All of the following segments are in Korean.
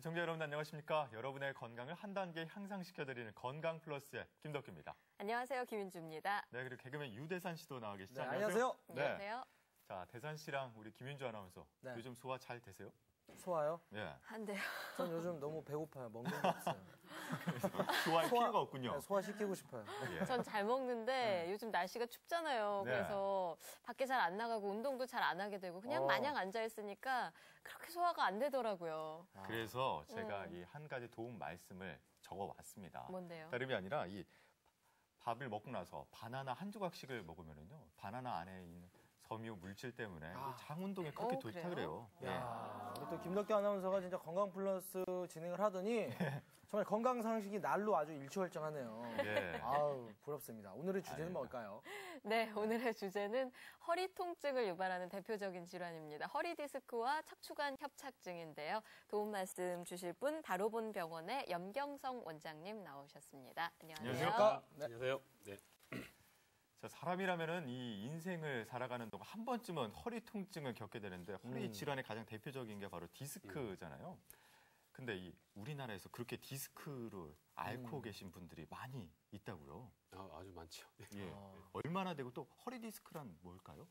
시청자 여러분 안녕하십니까? 여러분의 건강을 한 단계 향상시켜드리는 건강 플러스의 김덕규입니다. 안녕하세요, 김윤주입니다. 네, 그리고 개그맨 유대산 씨도 나와 계시죠? 네, 안녕하세요. 네. 안녕하세요. 자, 대산 씨랑 우리 김윤주 아나운서 네. 요즘 소화 잘 되세요? 소화요? 네. 안 돼요. 전 요즘 너무 배고파요. 먹는 게 없어요. 소화할 필요가 없군요. 네, 소화시키고 싶어요. 예. 전 잘 먹는데 요즘 날씨가 춥잖아요. 네. 그래서 밖에 잘 안 나가고 운동도 잘 안 하게 되고 그냥 마냥 앉아 있으니까 그렇게 소화가 안 되더라고요. 그래서 제가 이 한 가지 도움 말씀을 적어왔습니다. 뭔데요? 다름이 아니라 이 밥을 먹고 나서 바나나 한 조각씩을 먹으면은요, 바나나 안에 있는 섬유 물질 때문에 장 운동에 그렇게 좋다 그래요. 야, 우리 또 김덕기 아나운서가 진짜 건강 플러스 진행을 하더니 정말 건강 상식이 날로 아주 일취월장하네요. 예. 아우, 부럽습니다. 오늘의 주제는 뭘까요? 네, 오늘의 주제는 허리 통증을 유발하는 대표적인 질환입니다. 허리 디스크와 척추관 협착증인데요. 도움 말씀 주실 분 다로본 병원의 염경성 원장님 나오셨습니다. 안녕하세요. 안녕하십니까? 네. 안녕하세요. 네. 자, 사람이라면은 이 인생을 살아가는 동안 한 번쯤은 허리 통증을 겪게 되는데 허리 질환의 가장 대표적인 게 바로 디스크잖아요. 근데 이 우리나라에서 그렇게 디스크를 앓고 계신 분들이 많이 있다고요. 아주 많죠. 예. 얼마나 되고 또 허리 디스크란 뭘까요?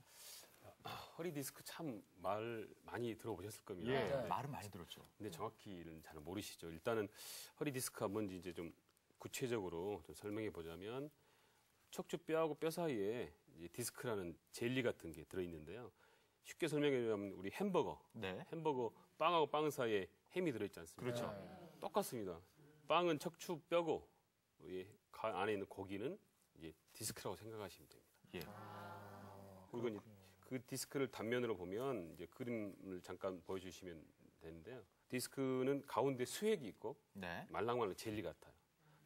허리 디스크 참 말 많이 들어보셨을 겁니다. 예. 네. 말은 많이 들었죠. 근데 정확히는 잘 모르시죠. 일단은 허리 디스크가 뭔지 이제 좀 구체적으로 좀 설명해 보자면 척추뼈하고 뼈 사이에 이제 디스크라는 젤리 같은 게 들어있는데요. 쉽게 설명하자면 우리 햄버거, 네. 햄버거 빵하고 빵 사이에 햄이 들어있지 않습니까? 그렇죠. 똑같습니다. 빵은 척추뼈고 안에 있는 고기는 이제 디스크라고 생각하시면 됩니다. 예. 그리고 이제 그 디스크를 단면으로 보면 이제 그림을 잠깐 보여주시면 되는데요. 디스크는 가운데 수액이 있고 네. 말랑말랑 젤리 같아요.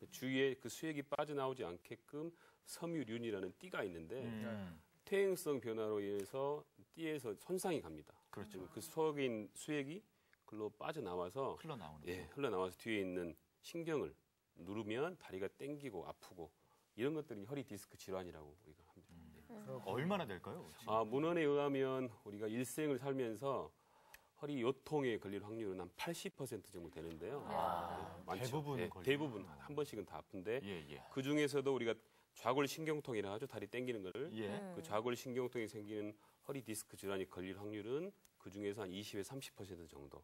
주위에 그 수액이 빠져나오지 않게끔 섬유륜이라는 띠가 있는데 퇴행성 변화로 인해서 띠에서 손상이 갑니다. 그렇죠. 그 속에 있는 수액이 글로 빠져나와서 흘러나오는 예, 흘러나와서 뒤에 있는 신경을 누르면 다리가 땡기고 아프고 이런 것들이 허리 디스크 질환이라고 우리가 합니다. 얼마나 될까요? 문헌에 의하면 우리가 일생을 살면서 허리 요통에 걸릴 확률은 한 80% 정도 되는데요. 네, 많죠. 대부분 네, 걸리는 대부분 한 번씩은 다 아픈데 예. 그 중에서도 우리가 좌골신경통이라 하죠. 다리 땡기는 거를. 예. 그 좌골신경통이 생기는 허리 디스크 질환이 걸릴 확률은 그 중에서 한 20에서 30% 정도.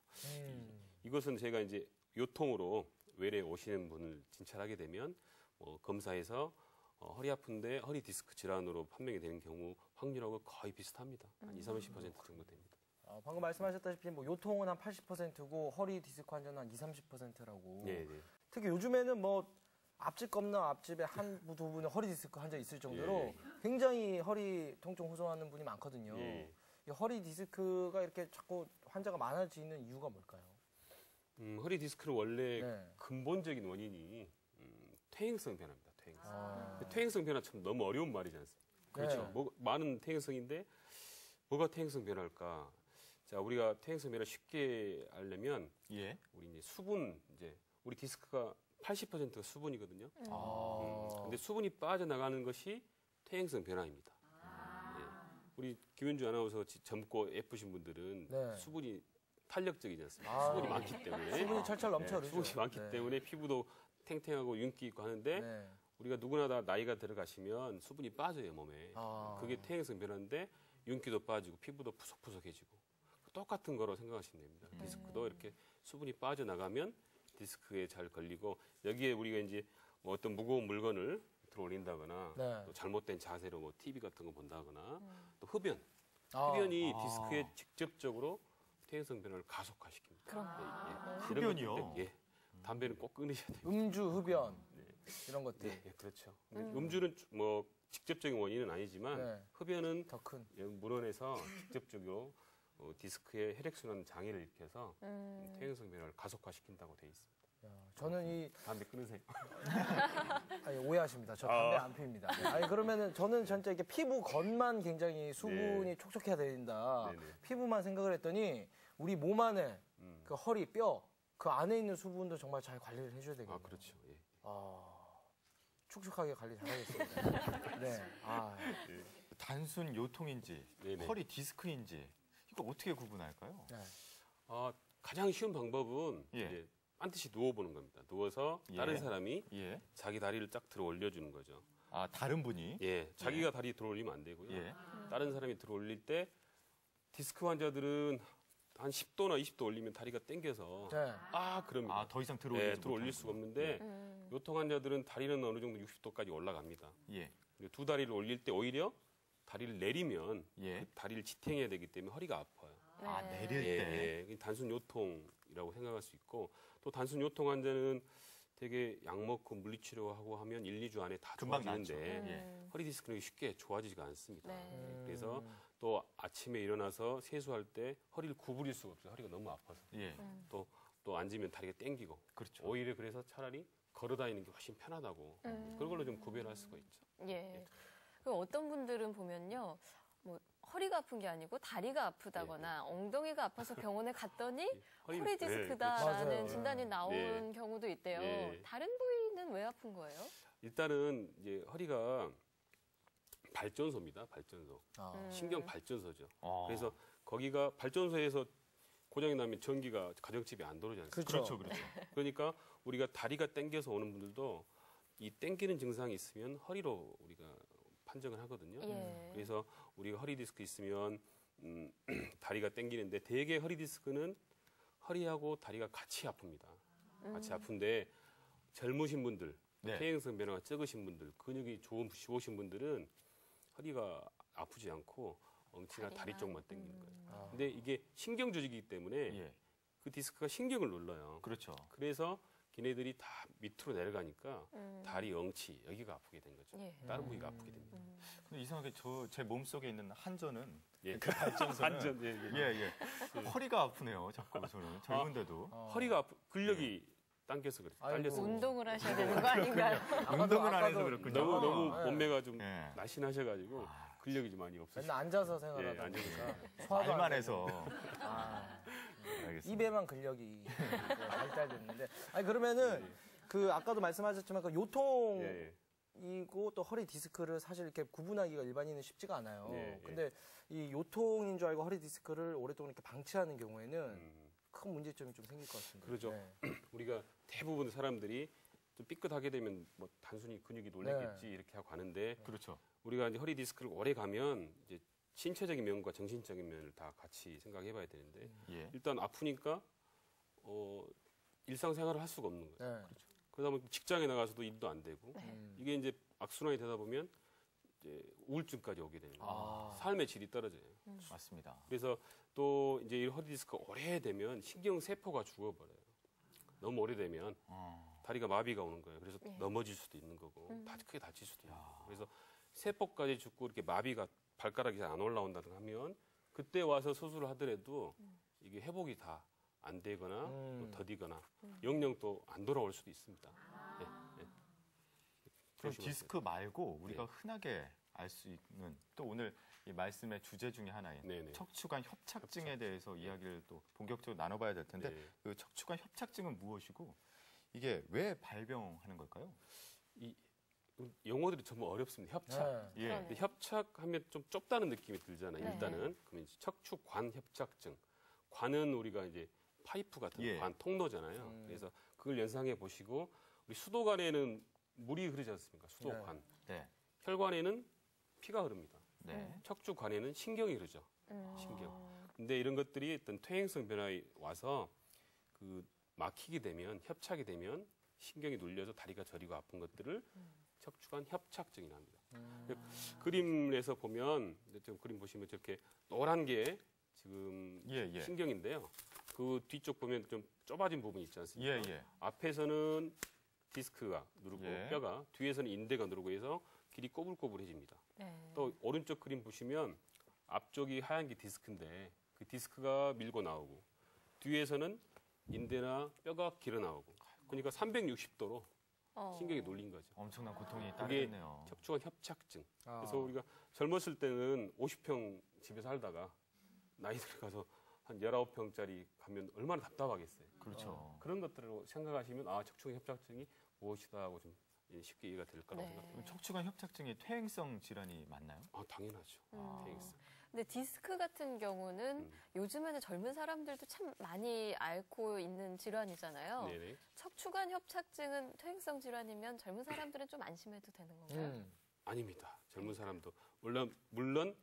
이것은 제가 이제 요통으로 외래 오시는 분을 진찰하게 되면 검사해서 허리 아픈데 허리 디스크 질환으로 판명이 되는 경우 확률하고 거의 비슷합니다. 한 20, 30% 정도 됩니다. 방금 말씀하셨다시피 뭐 요통은 한 80%고 허리 디스크 환자는 한 20, 30%라고. 네. 특히 요즘에는 뭐 앞집 건너 앞집에 두 분의 허리 디스크 환자 있을 정도로 굉장히 허리 통증 호소하는 분이 많거든요. 예. 이 허리 디스크가 이렇게 자꾸 환자가 많아지는 이유가 뭘까요? 허리 디스크는 원래 네. 근본적인 원인이 퇴행성 변화입니다. 퇴행성. 퇴행성 변화 참 너무 어려운 말이지 않습니까? 그렇죠. 네. 많은 퇴행성인데 뭐가 퇴행성 변화일까? 자, 우리가 퇴행성 변화 쉽게 알려면 예. 우리 이제 수분 우리 디스크가 80%가 수분이거든요. 근데 수분이 빠져나가는 것이 퇴행성 변화입니다. 예. 우리 김윤주 아나운서 젊고 예쁘신 분들은 네. 수분이 탄력적이지 않습니까? 수분이 많기 때문에. 수분이 철철 넘쳐 네, 흐르죠. 수분이 많기 네. 때문에 피부도 탱탱하고 윤기 있고 하는데 네. 우리가 누구나 다 나이가 들어가시면 수분이 빠져요, 몸에. 그게 퇴행성 변화인데 윤기도 빠지고 피부도 푸석푸석해지고 똑같은 거로 생각하시면 됩니다. 디스크도 이렇게 수분이 빠져나가면 디스크에 잘 걸리고 여기에 우리가 이제 뭐 어떤 무거운 물건을 들어 올린다거나 네. 또 잘못된 자세로 뭐 TV 같은 거 본다거나 또 흡연이 디스크에 직접적으로 퇴행성 변화를 가속화시킵니다. 흡연이요? 예. 담배는 꼭 끊으셔야 돼요. 음주, 흡연 이런 것들. 예, 그렇죠. 음주는 뭐 직접적인 원인은 아니지만 네. 흡연은 더 큰. 물원에서 직접적으로 디스크에 혈액순환 장애를 일으켜서 퇴행성 변화를 가속화시킨다고 되어 있습니다. 저는 담배 끊으세요. 아니, 오해하십니다. 저 담배 안 피웁니다. 아니, 그러면은 저는 진짜 이렇게 피부 겉만 굉장히 수분이 촉촉해야 된다. 네네. 피부만 생각을 했더니 우리 몸 안에 그 허리, 뼈, 그 안에 있는 수분도 정말 잘 관리를 해줘야 되겠네요. 그렇죠. 예. 촉촉하게 관리 잘하겠습니다. 네. 단순 요통인지 네네. 허리 디스크인지 이거 어떻게 구분할까요? 네. 가장 쉬운 방법은 예. 이제 반드시 누워보는 겁니다. 누워서 다른 예. 사람이 예. 자기 다리를 딱 들어 올려주는 거죠. 아, 다른 분이? 예, 자기가 다리 들어 올리면 안 되고요. 예. 다른 사람이 들어 올릴 때 디스크 환자들은 한 10도나 20도 올리면 다리가 당겨서 네. 그럽니다. 아, 더 이상 들어 올리지 예, 들어 올릴 수가 없는데 요통 환자들은 다리는 어느 정도 60도까지 올라갑니다. 예. 근데 두 다리를 올릴 때 오히려 다리를 내리면 예. 그 다리를 지탱해야 되기 때문에 허리가 아파요. 아, 네. 내릴 예, 때. 예. 단순 요통이라고 생각할 수 있고 또 단순 요통 환자는 되게 약 먹고 물리치료하고 하면 1, 2주 안에 다 금방 좋아지는데 낫죠. 음. 허리 디스크는 쉽게 좋아지지가 않습니다. 네. 그래서 또 아침에 일어나서 세수할 때 허리를 구부릴 수가 없어요. 허리가 너무 아파서. 예. 또 앉으면 다리가 땡기고. 그렇죠. 오히려 그래서 차라리 걸어 다니는 게 훨씬 편하다고. 그런 걸로 좀 구별할 수가 있죠. 예. 그 어떤 분들은 보면요, 뭐 허리가 아픈 게 아니고 다리가 아프다거나 엉덩이가 아파서 병원에 갔더니 허리 네, 디스크다라는 맞아요. 진단이 나온 네. 경우도 있대요. 네. 다른 부위는 왜 아픈 거예요? 일단은 이제 허리가 발전소입니다. 발전소. 아. 신경 발전소죠. 아. 그래서 거기가 발전소에서 고장이 나면 전기가 가정집에 안 들어오지 않습니까? 그렇죠, 그렇죠. 그러니까 우리가 다리가 땡겨서 오는 분들도 이 땡기는 증상이 있으면 허리로 우리가 판정을 하거든요. 예. 그래서 우리가 허리 디스크 있으면 다리가 땡기는데 대개 허리 디스크는 허리하고 다리가 같이 아픕니다. 같이 아픈데 젊으신 분들, 네. 퇴행성 변화가 적으신 분들, 근육이 좋으신 분들은 허리가 아프지 않고 엉치나 다리 다리만. 쪽만 땡기는 거예요. 근데 이게 신경 조직이기 때문에 예. 그 디스크가 신경을 눌러요. 그렇죠. 그래서 걔네들이 다 밑으로 내려가니까 다리, 엉치 여기가 아프게 된 거죠. 예. 다른 부위가 아프게 됩니다. 근데 이상하게 제 몸속에 있는 한전은 예. 그 발전소는 한전, 예, 예. 예, 예. 허리가 아프네요. 자꾸 저는 젊은데도 허리가 근력이 당겨서 그래요. 아이고. 딸려서. 운동을 하셔야 되는 거 아닌가요? 운동을 안 해서 아까도 그렇군요. 너무 네. 몸매가 좀 예. 날씬하셔가지고 근력이 좀 많이 없으시죠. 맨날 앉아서 예, 생활하다 앉아서 보니까 소화도 안 말만 되고. 해서. 아, 알겠습니다. 입에만 근력이 발달됐는데. 아니 그러면은 그 아까도 말씀하셨지만 그 요통이고 예, 예. 또 허리 디스크를 사실 이렇게 구분하기가 일반인은 쉽지가 않아요. 예, 예. 근데 이 요통인 줄 알고 허리 디스크를 오랫동안 이렇게 방치하는 경우에는 음, 큰 문제점이 좀 생길 것 같습니다. 그러죠. 네. 우리가 대부분 사람들이 좀 삐끗하게 되면 뭐 단순히 근육이 놀랬겠지 이렇게 하고 가는데 그렇죠. 우리가 이제 허리 디스크를 오래 가면 이제 신체적인 면과 정신적인 면을 다 같이 생각해봐야 되는데 예. 일단 아프니까 일상생활을 할 수가 없는 거예요. 네. 그러다 보면 직장에 나가서도 일도 안 되고 음. 이게 이제 악순환이 되다 보면 이제 우울증까지 오게 되는 거예요. 아. 삶의 질이 떨어져요. 맞습니다. 그래서 또 이제 이 허리 디스크가 오래되면 신경 세포가 죽어버려요. 너무 오래되면 다리가 마비가 오는 거예요. 그래서 넘어질 수도 있는 거고 크게 다칠 수도 있는 거고. 그래서 세포까지 죽고 이렇게 마비가 발가락이 잘 안 올라온다든가 하면 그때 와서 수술을 하더라도 이게 회복이 다 안 되거나 또 더디거나 영영 또 안 돌아올 수도 있습니다. 예, 예. 그럼 조심하세요. 디스크 말고 우리가 네. 흔하게 알 수 있는 또 오늘 이 말씀의 주제 중에 하나인 네네. 척추관 협착증에 대해서 이야기를 또 본격적으로 나눠봐야 될 텐데 네. 그 척추관 협착증은 무엇이고 이게 왜 발병하는 걸까요? 이 용어들이 정말 어렵습니다. 협착. 네. 예. 그러네요. 근데 협착하면 좀 좁다는 느낌이 들잖아요. 네. 일단은 그러면 이제 척추관 협착증. 관은 우리가 이제 파이프 같은 예. 관 통로잖아요. 그래서 그걸 연상해 보시고 우리 수도관에는 물이 흐르지 않습니까? 수도관. 네. 혈관에는 피가 흐릅니다. 네. 척추관에는 신경이 흐르죠. 신경. 근데 이런 것들이 어떤 퇴행성 변화에 와서 그 막히게 되면 협착이 되면 신경이 눌려서 다리가 저리고 아픈 것들을 척추관 협착증이라 합니다. 그림에서 보면 좀 그림 보시면 저렇게 노란 게 지금 예, 예. 신경인데요. 그 뒤쪽 보면 좀 좁아진 부분이 있지 않습니까? 예, 예. 앞에서는 디스크가 누르고 예. 뼈가 뒤에서는 인대가 누르고 해서 길이 꼬불꼬불해집니다. 네. 또 오른쪽 그림 보시면 앞쪽이 하얀 게 디스크인데 그 디스크가 밀고 나오고 뒤에서는 인대나 뼈가 길어 나오고 그러니까 360도로 신경이 눌린 거죠. 엄청난 고통이 그게 따르겠네요. 척추관 협착증. 아. 그래서 우리가 젊었을 때는 50평 집에 살다가 나이 들어가서 한 19평짜리 가면 얼마나 답답하겠어요. 그렇죠. 그런 것들을 생각하시면 아 척추관 협착증이 무엇이다 하고 좀 쉽게 이해가 될 거라고 네. 생각합니다. 척추관 협착증이 퇴행성 질환이 맞나요? 당연하죠. 퇴행성. 근데 디스크 같은 경우는 요즘에는 젊은 사람들도 참 많이 앓고 있는 질환이잖아요. 네네. 척추관 협착증은 퇴행성 질환이면 젊은 사람들은 좀 안심해도 되는 건가요? 아닙니다. 젊은 사람도 물론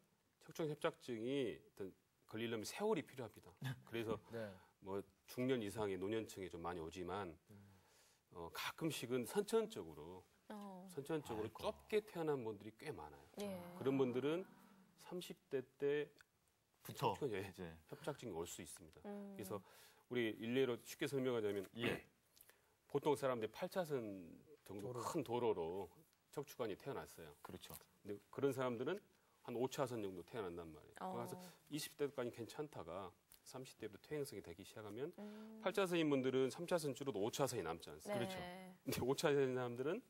척추관 협착증이 어떤 걸리려면 세월이 필요합니다. 그래서 네. 뭐 중년 이상의 노년층에 좀 많이 오지만 가끔씩은 선천적으로 아이고. 좁게 태어난 분들이 꽤 많아요. 예. 그런 분들은 30대 때 부터 척추관 이제 협착증이 올 수 있습니다. 그래서 우리 일례로 쉽게 설명하자면 예. 보통 사람들이 8차선 정도 큰 도로로 척추관이 태어났어요. 그렇죠. 근데 그런 사람들은 한 5차선 정도 태어난단 말이에요. 어. 그래서 20대까지 괜찮다가 30대부터 퇴행성이 되기 시작하면 8차선인 분들은 3차선 줄어도 5차선이 남지 않습니까? 네. 그렇죠. 근데 5차선인 사람들은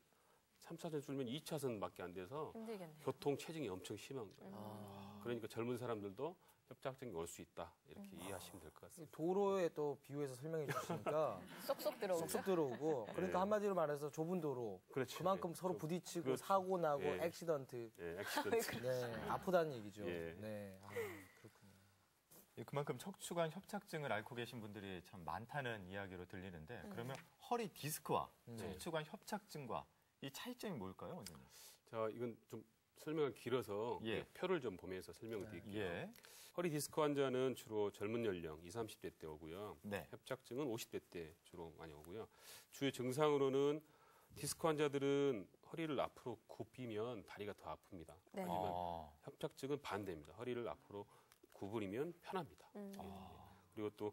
3차선 줄면 2차선밖에 안 돼서 힘들겠네요. 교통 체증이 엄청 심한 거예요. 그러니까 젊은 사람들도 협착증이 올 수 있다. 이렇게 이해하시면 될 것 같습니다. 도로에 또 비유해서 설명해 주시니까 쏙쏙 들어오죠. 쏙쏙 들어오고 그러니까 네. 한마디로 말해서 좁은 도로 그렇죠. 그만큼 예. 서로 부딪히고 그렇죠. 사고 나고 예. 액시던트 예, 액시던트. 네, 아프다는 얘기죠. 예. 네. 그렇군요. 예, 그만큼 척추관 협착증을 앓고 계신 분들이 참 많다는 이야기로 들리는데 그러면 허리 디스크와 척추관 협착증과 이 차이점이 뭘까요, 원장님? 자, 이건 좀 설명을 길어서 예. 표를 좀 보면서 설명을 드릴게요. 예. 허리 디스크 환자는 주로 젊은 연령 20, 30대 때 오고요. 네. 협착증은 50대 때 주로 많이 오고요. 주요 증상으로는 디스크 환자들은 허리를 앞으로 굽히면 다리가 더 아픕니다. 네. 하지만 아, 협착증은 반대입니다. 허리를 앞으로 구부리면 편합니다. 그리고 또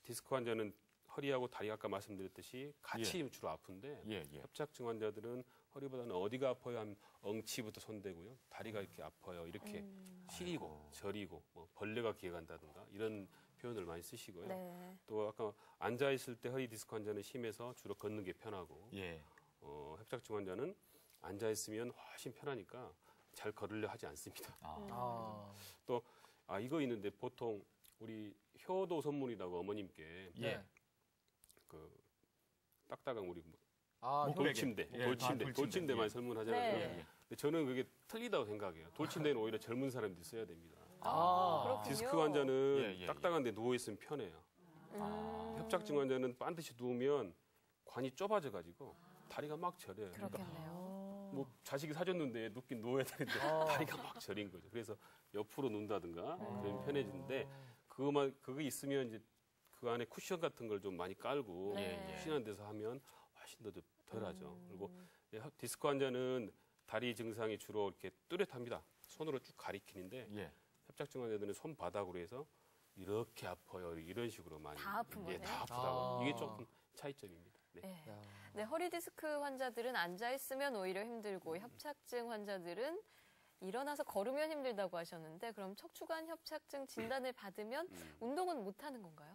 디스크 환자는 허리하고 다리가 아까 말씀드렸듯이 같이 주로 아픈데 예, 예. 협착증 환자들은 허리보다는 어디가 아파요 하면 엉치부터 손대고요. 다리가 이렇게 아파요. 이렇게 시리고 저리고 뭐 벌레가 기어간다든가 이런 표현을 많이 쓰시고요. 네. 또 아까 앉아있을 때 허리 디스크 환자는 심해서 주로 걷는 게 편하고 예. 협착증 환자는 앉아있으면 훨씬 편하니까 잘 걸으려 하지 않습니다. 아, 또 이거 있는데 보통 우리 효도 선물이라고 어머님께 예. 그 딱딱한 우리 목베개. 돌침대, 예, 돌침대, 돌침대 많이 예. 설문하잖아요. 네. 근데 저는 그게 틀리다고 생각해요. 돌침대는 오히려 젊은 사람들이 써야 됩니다. 그렇군요. 디스크 환자는 예, 예, 딱딱한데 누워 있으면 편해요. 협착증 환자는 반드시 누우면 관이 좁아져가지고 다리가 막 저려요. 그러니까 그렇겠네요. 뭐 자식이 사줬는데 눕긴 누워야 되는데 다리가 막 저린 거죠. 그래서 옆으로 눈다든가 그러면 편해지는데 그거 있으면 이제 그 안에 쿠션 같은 걸 좀 많이 깔고 네. 푹신한 데서 하면 훨씬 더 덜하죠. 그리고 디스크 환자는 다리 증상이 주로 이렇게 뚜렷합니다. 손으로 쭉 가리키는데 예. 협착증 환자들은 손바닥으로 해서 이렇게 아파요. 이런 식으로 많이 다 아픈 예, 거네요? 다 아프다고. 이게 조금 차이점입니다. 네. 네. 네, 허리 디스크 환자들은 앉아 있으면 오히려 힘들고 협착증 환자들은 일어나서 걸으면 힘들다고 하셨는데 그럼 척추관 협착증 진단을 받으면 운동은 못 하는 건가요?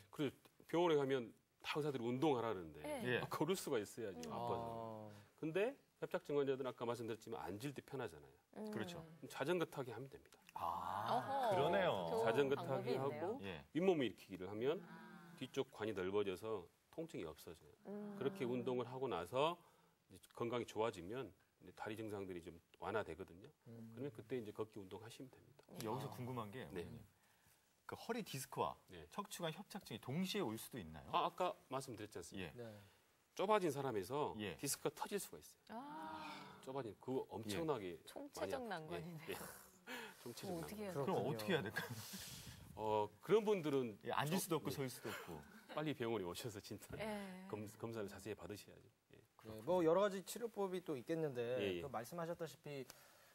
그래서 병원에 가면 다 의사들이 운동하라는데 네. 예. 걸을 수가 있어야죠. 아파서. 근데 협착증 환자들은 아까 말씀드렸지만 앉을 때 편하잖아요. 그렇죠. 그럼 자전거 타기 하면 됩니다. 어허, 그러네요. 좋은 자전거 방법이 타기 있네요. 하고 예. 윗몸 일으키기를 하면 뒤쪽 관이 넓어져서 통증이 없어져요. 그렇게 운동을 하고 나서 이제 건강이 좋아지면 이제 다리 증상들이 좀 완화되거든요. 그러면 그때 이제 걷기 운동 하시면 됩니다. 여기서 궁금한 게 네. 원장님. 그 허리 디스크와 네. 척추관 협착증이 동시에 올 수도 있나요? 아까 말씀드렸지 않습니까? 예. 네. 좁아진 사람에서 예. 디스크가 터질 수가 있어요. 좁아진 그거 엄청나게 총체적 많이 아프죠. 난관이네요. 총체적 그럼 난관. 어떻게 해야 그럼 돼요? 그렇군요. 어떻게 해야 될까요? 그런 분들은 예, 앉을 수도 없고 설 수도 없고. 빨리 병원에 오셔서 진짜 예. 검사를 자세히 받으셔야죠. 예. 네, 뭐 여러 가지 치료법이 또 있겠는데 예, 예. 그 말씀하셨다시피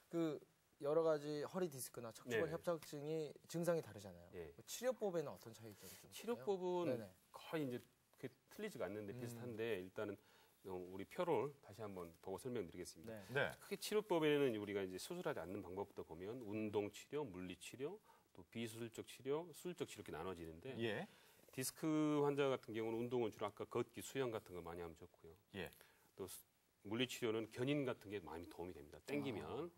그 여러 가지 허리 디스크나 척추관 네. 협착증이 증상이 다르잖아요. 예. 그 치료법에는 어떤 차이점이 좀 있을까요? 치료법은 네네. 거의 이제 그게 틀리지가 않는데 비슷한데 일단은 우리 표를 다시 한번 보고 설명드리겠습니다. 네. 네. 크게 치료법에는 우리가 이제 수술하지 않는 방법부터 보면 운동 치료, 물리 치료, 또 비수술적 치료, 수술적 치료 이렇게 나눠지는데 예. 디스크 환자 같은 경우는 운동은 주로 아까 걷기, 수영 같은 거 많이 하면 좋고요. 예. 또 물리 치료는 견인 같은 게 많이 도움이 됩니다. 땡기면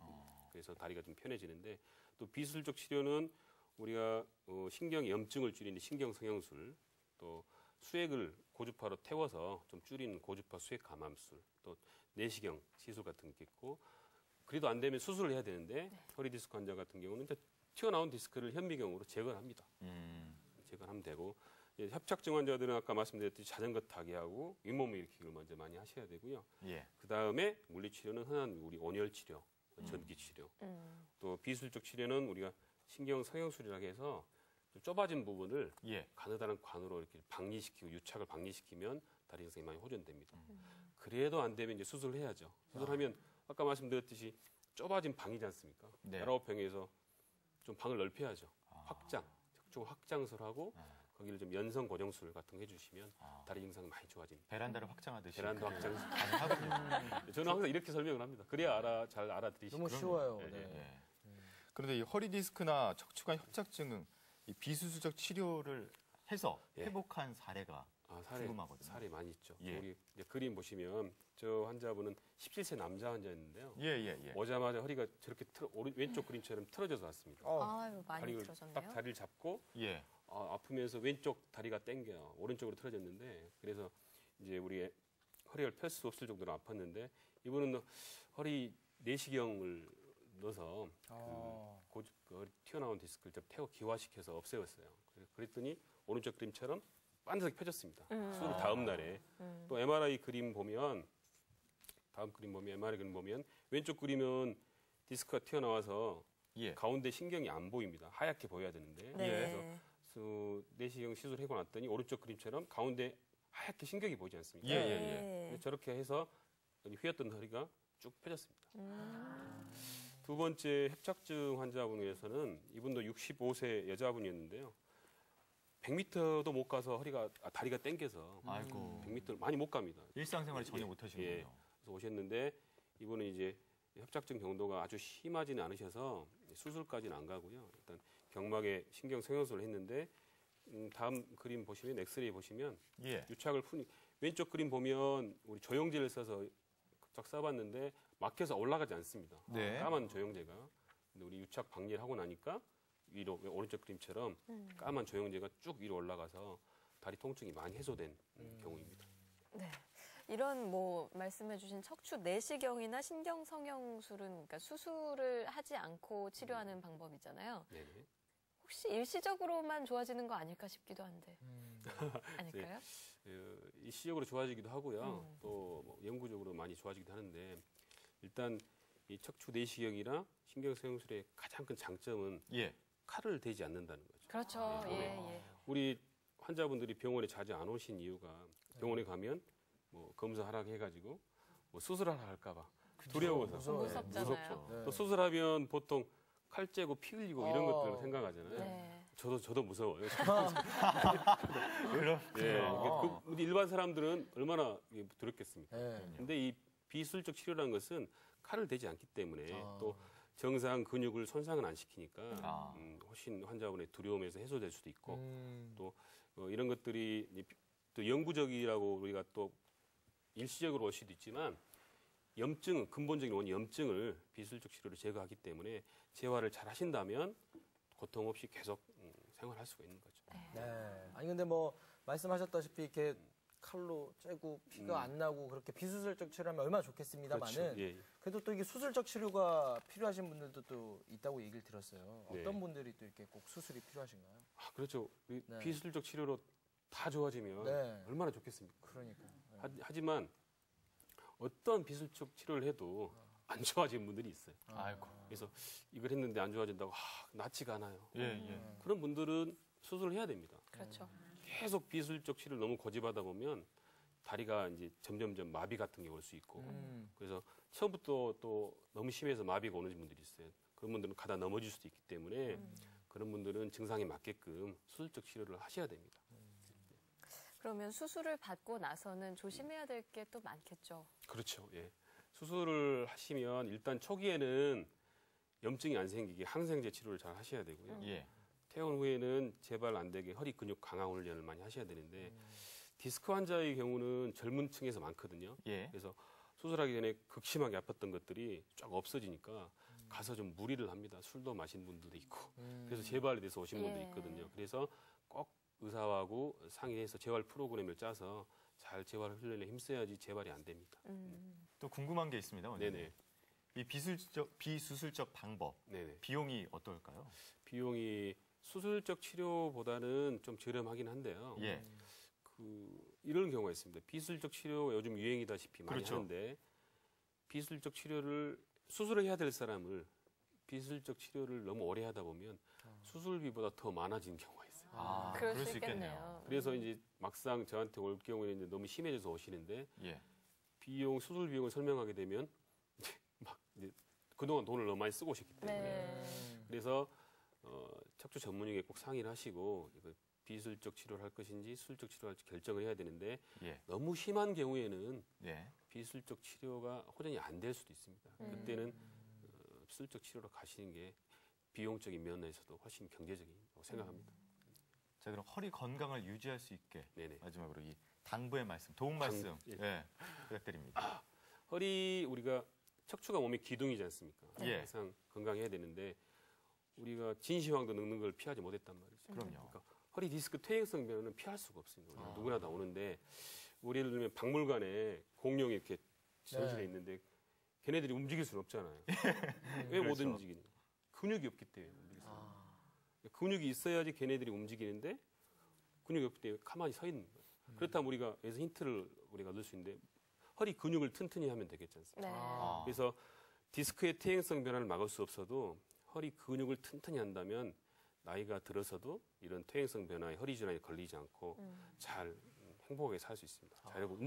그래서 다리가 좀 편해지는데 또 비수술적 치료는 우리가 신경 염증을 줄이는 신경 성형술, 또 수액을 고주파로 태워서 좀 줄이는 고주파 수액 감암술, 또 내시경 시술 같은 게 있고 그래도 안 되면 수술을 해야 되는데 허리 디스크 환자 같은 경우는 이제 튀어나온 디스크를 현미경으로 제거를 합니다. 제거하면 되고 협착증 환자들은 아까 말씀드렸듯이 자전거 타기 하고 윗몸 일으키기를 먼저 많이 하셔야 되고요. 예. 그 다음에 물리치료는 흔한 우리 온열 치료, 전기 치료, 또 비술적 치료는 우리가 신경 성형술이라고 해서 좀 좁아진 부분을 예. 가느다란 관으로 이렇게 박리시키고 유착을 박리시키면 다리 형성이 많이 호전됩니다. 그래도 안 되면 이제 수술을 해야죠. 수술하면 아까 말씀드렸듯이 좁아진 방이지 않습니까? 네. 19평에서 좀 방을 넓혀야죠. 확장, 척추 확장술 하고 거기를 좀 연성 고정술 같은 거 해주시면 다리 형상이 많이 좋아집니다. 베란다를 확장하듯이. 베란다 확장. 가능하군요. 저는 항상 이렇게 설명을 합니다. 그래야 잘 알아들으시고. 너무 쉬워요. 네, 네. 예. 그런데 이 허리 디스크나 척추관 협착증은 이 비수술적 치료를 해서 예. 회복한 사례가 궁금하거든요. 사례 많이 있죠. 예. 우리 이제 그림 보시면 저 환자분은 17세 남자 환자였는데요. 예. 오자마자 허리가 저렇게 왼쪽 그림처럼 틀어져서 왔습니다. 아유, 많이 다리를 들어졌네요. 딱 다리를 잡고 예. 아프면서 왼쪽 다리가 땡겨요. 오른쪽으로 틀어졌는데 그래서 이제 우리 허리를 펼 수 없을 정도로 아팠는데 이분은 허리 내시경을 넣어서 그 튀어나온 디스크를 좀 태워 기화시켜서 없애었어요. 그랬더니 오른쪽 그림처럼 반드시 펴졌습니다. 수술 다음 날에 또 MRI 그림 보면 MRI 그림 보면 왼쪽 그림은 디스크가 튀어나와서 예. 가운데 신경이 안 보입니다. 하얗게 보여야 되는데 네. 그래서 내시경 시술하고 났더니 오른쪽 그림처럼 가운데 하얗게 신경이 보이지 않습니까? 네. 저렇게 해서 휘었던 허리가 쭉 펴졌습니다. 두 번째 협착증 환자분에서는 이분도 65세 여자분이었는데요. 100m도 못 가서 다리가 땡겨서 아이고. 100m를 많이 못 갑니다. 일상생활을 전혀 못 하시는군요. 예. 그래서 오셨는데 이분은 이제 협착증 정도가 아주 심하지는 않으셔서 수술까지는 안 가고요. 일단 경막에 신경 성형술을 했는데 다음 그림 보시면 엑스레이 보시면 예. 유착을 왼쪽 그림 보면 우리 조영제를 써서 쫙 쏴봤는데 막혀서 올라가지 않습니다. 네. 까만 조영제가. 근데 우리 유착 박리를 하고 나니까 위로 오른쪽 그림처럼 까만 조영제가 쭉 위로 올라가서 다리 통증이 많이 해소된 경우입니다. 네. 이런 말씀해주신 척추 내시경이나 신경 성형술은 그러니까 수술을 하지 않고 치료하는 방법이잖아요. 네네. 혹시 일시적으로만 좋아지는 거 아닐까 싶기도 한데 아닐까요? 일시적으로 좋아지기도 하고요. 또뭐 영구적으로 많이 좋아지기도 하는데 일단 이 척추 내시경이나 신경 성형술의 가장 큰 장점은 예. 칼을 대지 않는다는 거죠. 그렇죠. 네. 예. 우리 환자분들이 병원에 자주 안 오신 이유가 병원에 가면 검사하라고 해가지고 수술하라 할까봐 두려워서 무섭잖아요. 무섭죠. 네. 또 수술하면 보통 칼 째고 피 흘리고 이런 것들을 생각하잖아요. 네. 저도 무서워요. 그렇군요. 우리 일반 사람들은 얼마나 두렵겠습니까? 네. 근데 이 비술적 치료라는 것은 칼을 대지 않기 때문에 또 정상 근육을 손상은 안 시키니까 훨씬 환자분의 두려움에서 해소될 수도 있고 또 이런 것들이 또 영구적이라고 우리가 또 일시적으로 올 수도 있지만 염증은 근본적인 원인 염증을 비술적 치료로 제거하기 때문에 재활을 잘 하신다면 고통 없이 계속 생활할 수가 있는 거죠. 네. 아니 근데 말씀하셨다시피 이렇게 칼로 째고 피가 안 나고 그렇게 비수술적 치료하면 얼마나 좋겠습니다만은 그렇죠. 예. 그래도 또 이게 수술적 치료가 필요하신 분들도 또 있다고 얘기를 들었어요. 네. 어떤 분들이 또 이렇게 꼭 수술이 필요하신가요? 그렇죠. 네. 비술적 치료로 다 좋아지면 네. 얼마나 좋겠습니까? 그러니까. 하지만 어떤 비술적 치료를 해도 안 좋아지는 분들이 있어요. 아이고. 그래서 이걸 했는데 안 좋아진다고 낫지가 않아요. 예. 그런 분들은 수술을 해야 됩니다. 그렇죠. 계속 비술적 치료를 너무 고집하다 보면 다리가 이제 점점점 마비 같은 게 올 수 있고 그래서 처음부터 또 너무 심해서 마비가 오는 분들이 있어요. 그런 분들은 가다 넘어질 수도 있기 때문에 그런 분들은 증상에 맞게끔 수술적 치료를 하셔야 됩니다. 그러면 수술을 받고 나서는 조심해야 될 게 또 많겠죠. 그렇죠. 예. 수술을 하시면 일단 초기에는 염증이 안 생기게 항생제 치료를 잘 하셔야 되고요. 예. 퇴원 후에는 재발 안 되게 허리 근육 강화 훈련을 많이 하셔야 되는데 디스크 환자의 경우는 젊은 층에서 많거든요. 예. 그래서 수술하기 전에 극심하게 아팠던 것들이 쫙 없어지니까 가서 좀 무리를 합니다. 술도 마신 분들도 있고. 그래서 재발이 돼서 오신 분들이 있거든요. 그래서 꼭 의사하고 상의해서 재활 프로그램을 짜서 잘 재활을 하려면 힘써야지 재활이 안 됩니다. 또 궁금한 게 있습니다. 원장님. 네네. 이 비수술적 방법, 네네. 비용이 어떨까요? 비용이 수술적 치료보다는 좀 저렴하긴 한데요. 예. 이런 경우가 있습니다. 비수술적 치료 요즘 유행이다시피 많이 그렇죠. 하는데 비수술적 치료를 수술을 해야 될 사람을 비수술적 치료를 너무 오래 하다 보면 수술비보다 더 많아지는 경우가 있어요. 아, 그럴 수 있겠네요. 그래서 이제 막상 저한테 올 경우에는 이제 너무 심해져서 오시는데 예. 수술 비용을 설명하게 되면 이제 그동안 돈을 너무 많이 쓰고 오셨기 때문에 네. 그래서 척추 전문의에게 꼭 상의를 하시고 이거 비수술적 치료를 할 것인지 수술적 치료를 할지 결정을 해야 되는데 예. 너무 심한 경우에는 예. 비수술적 치료가 호전이 안 될 수도 있습니다. 그때는 수술적 치료로 가시는 게 비용적인 면에서도 훨씬 경제적이라고 생각합니다. 자, 그럼 허리 건강을 유지할 수 있게 네네. 마지막으로 이 당부의 말씀, 도움 말씀 예. 예. 부탁드립니다. 허리 우리가 척추가 몸의 기둥이지 않습니까? 예. 항상 건강해야 되는데 우리가 진시황도 늙는 걸 피하지 못했단 말이죠. 그럼요. 그러니까 허리 디스크 퇴행성 변화는 피할 수가 없습니다. 우리가 누구나 다 오는데 우리 예를 들면 박물관에 공룡이 이렇게 전시돼 네. 있는데 걔네들이 움직일 수는 없잖아요. 왜 못 그렇죠. 움직이냐? 근육이 없기 때문에 움직일 수 없는 거예요. 근육이 있어야지 걔네들이 움직이는데 근육이 없기 때문에 가만히 서 있는 거예요. 그렇다면 우리가 여기서 힌트를 우리가 얻을 수 있는데 허리 근육을 튼튼히 하면 되겠지 않습니까? 네. 아. 그래서 디스크의 퇴행성 변화를 막을 수 없어도 허리 근육을 튼튼히 한다면 나이가 들어서도 이런 퇴행성 변화에 허리 질환이 걸리지 않고 잘 행복하게 살 수 있습니다. 자, 여러분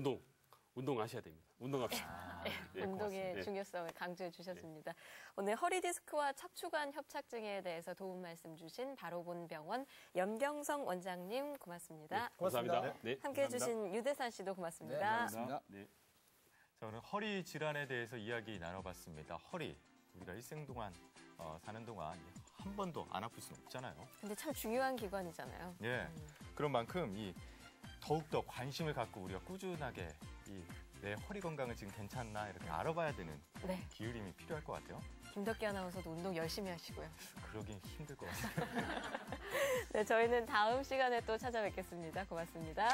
운동하셔야 됩니다. 운동합시다. 네, 운동의 고맙습니다. 네. 중요성을 강조해 주셨습니다. 오늘 허리 디스크와 척추관 협착증에 대해서 도움 말씀 주신 바로본 병원 염경성 원장님 고맙습니다. 감사합니다. 네, 함께해 감사합니다. 주신 유대산 씨도 고맙습니다. 감사합니다. 네. 자, 오늘 허리 질환에 대해서 이야기 나눠봤습니다. 허리, 우리가 일생 동안 사는 동안 한 번도 안 아플 수는 없잖아요. 근데 참 중요한 기관이잖아요. 예. 그런 만큼 더욱더 관심을 갖고 우리가 꾸준하게 내 허리 건강은 지금 괜찮나 이렇게 알아봐야 되는 네. 기울임이 필요할 것 같아요. 김덕기 아나운서도 운동 열심히 하시고요. 그러긴 힘들 것 같아요. 네, 저희는 다음 시간에 또 찾아뵙겠습니다. 고맙습니다.